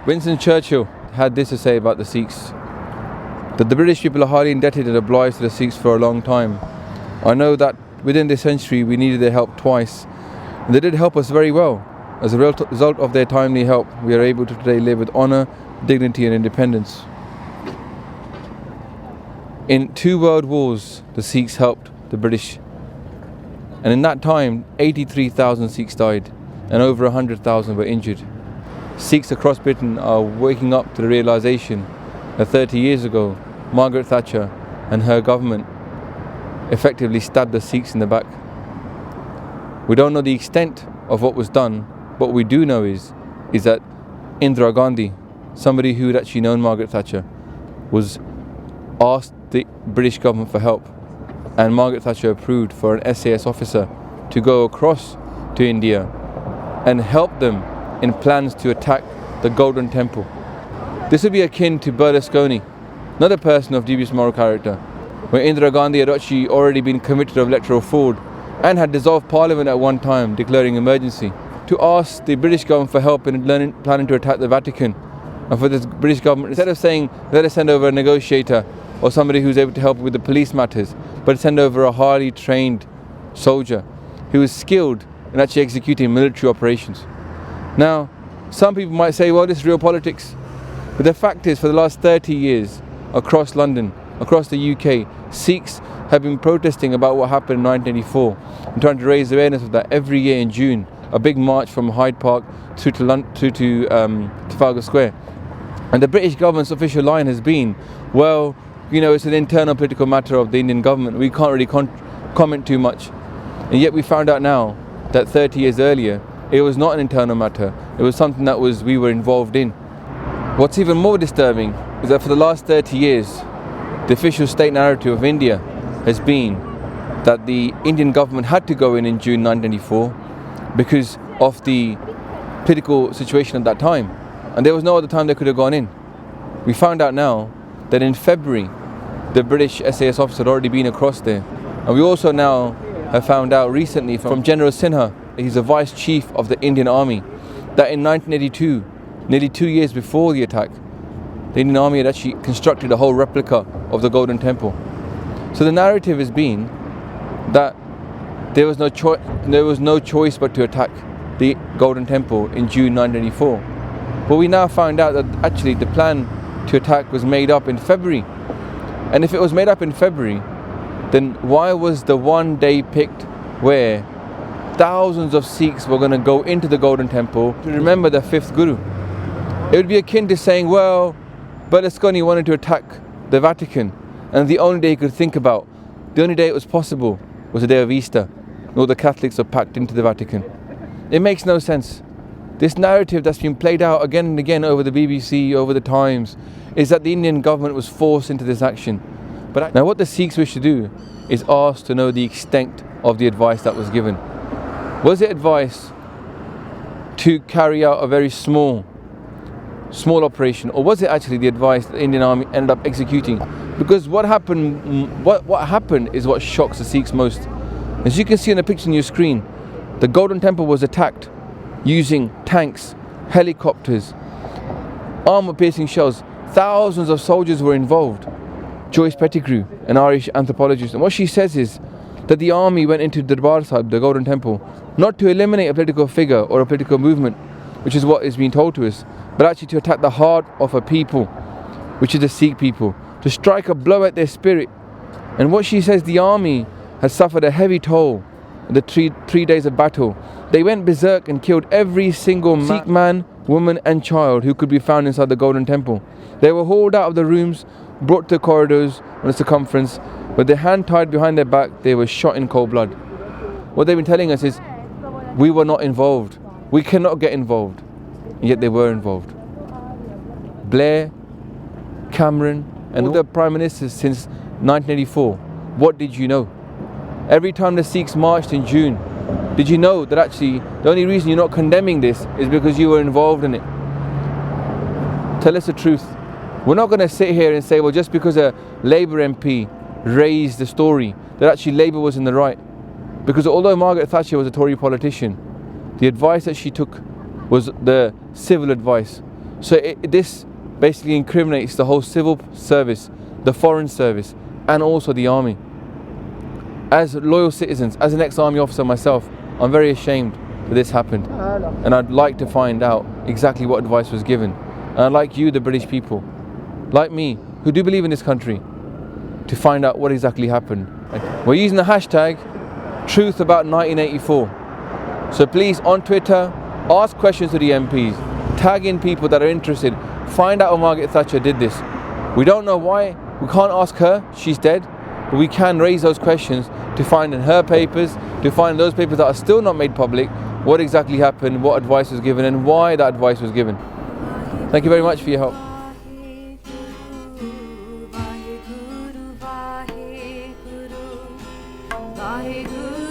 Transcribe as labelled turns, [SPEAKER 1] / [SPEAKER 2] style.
[SPEAKER 1] Winston Churchill had this to say about the Sikhs, that the British people are highly indebted and obliged to the Sikhs for a long time. I know that within this century we needed their help twice, and they did help us very well. As a result of their timely help, we are able to today live with honour, dignity and independence. In 2 world wars, the Sikhs helped the British, and in that time 83,000 Sikhs died and over 100,000 were injured. Sikhs across Britain are waking up to the realisation that 30 years ago, Margaret Thatcher and her government effectively stabbed the Sikhs in the back. We don't know the extent of what was done. What we do know is that Indira Gandhi, somebody who had actually known Margaret Thatcher, was asked the British government for help, and Margaret Thatcher approved for an SAS officer to go across to India and help them in plans to attack the Golden Temple. This would be akin to Berlusconi, another person of dubious moral character, where Indira Gandhi had actually already been convicted of electoral fraud and had dissolved Parliament at one time, declaring emergency, to ask the British government for help in planning to attack the Vatican. And for the British government, instead of saying, let us send over a negotiator or somebody who's able to help with the police matters, but send over a highly trained soldier who is skilled in actually executing military operations. Now, some people might say, well, this is real politics. But the fact is, for the last 30 years, across London, across the UK, Sikhs have been protesting about what happened in 1984 and trying to raise awareness of that every year in June. A big march from Hyde Park through to Trafalgar Square. And the British government's official line has been, well, you know, it's an internal political matter of the Indian government. We can't really comment too much. And yet we found out now that 30 years earlier, it was not an internal matter. It was something that we were involved in. What's even more disturbing is that for the last 30 years, the official state narrative of India has been that the Indian government had to go in June 1994 because of the political situation at that time. And there was no other time they could have gone in. We found out now that in February, the British SAS officer had already been across there. And we also now have found out recently from General Sinha, he's the Vice Chief of the Indian Army, that in 1982, nearly 2 years before the attack, the Indian Army had actually constructed a whole replica of the Golden Temple. So the narrative has been that there was no choice but to attack the Golden Temple in June 1984. But we now find out that actually the plan to attack was made up in February. And if it was made up in February, then why was the one day picked where thousands of Sikhs were going to go into the Golden Temple to remember the 5th Guru? It would be akin to saying, well, Berlusconi wanted to attack the Vatican, and the only day he could think about, the only day it was possible, was the day of Easter, and all the Catholics are packed into the Vatican. It makes no sense. This narrative that's been played out again and again over the BBC, over the Times, is that the Indian government was forced into this action. But now what the Sikhs wish to do is ask to know the extent of the advice that was given. Was it advice to carry out a very small operation, or was it actually the advice that the Indian Army ended up executing? Because what happened is what shocks the Sikhs most. As you can see on the picture on your screen, the Golden Temple was attacked using tanks, helicopters, armor-piercing shells. Thousands of soldiers were involved. Joyce Pettigrew, an Irish anthropologist, and what she says is that the army went into Darbar Sahib, the Golden Temple, not to eliminate a political figure or a political movement, which is what is being told to us, but actually to attack the heart of a people, which is the Sikh people, to strike a blow at their spirit. And what she says, the army has suffered a heavy toll in the three days of battle. They went berserk and killed every single Sikh man, woman and child who could be found inside the Golden Temple. They were hauled out of the rooms, brought to corridors on a circumference, with their hand tied behind their back. They were shot in cold blood. What they've been telling us is, we were not involved. We cannot get involved. And yet they were involved. Blair, Cameron, and all the prime ministers since 1984, what did you know? Every time the Sikhs marched in June, did you know that actually the only reason you're not condemning this is because you were involved in it? Tell us the truth. We're not going to sit here and say, well, just because a Labour MP raised the story, that actually Labour was in the right. Because although Margaret Thatcher was a Tory politician, the advice that she took was the civil advice. So this basically incriminates the whole civil service, the foreign service, and also the army. As loyal citizens, as an ex-army officer myself, I'm very ashamed that this happened, and I'd like to find out exactly what advice was given. And I'd like you, the British people, like me, who do believe in this country, to find out what exactly happened. We're using the hashtag Truth About 1984. So please, on Twitter, ask questions to the MPs, tag in people that are interested, find out how Margaret Thatcher did this. We don't know why, we can't ask her, she's dead, but we can raise those questions to find in her papers, to find those papers that are still not made public, what exactly happened, what advice was given, and why that advice was given. Thank you very much for your help.
[SPEAKER 2] Vaheguru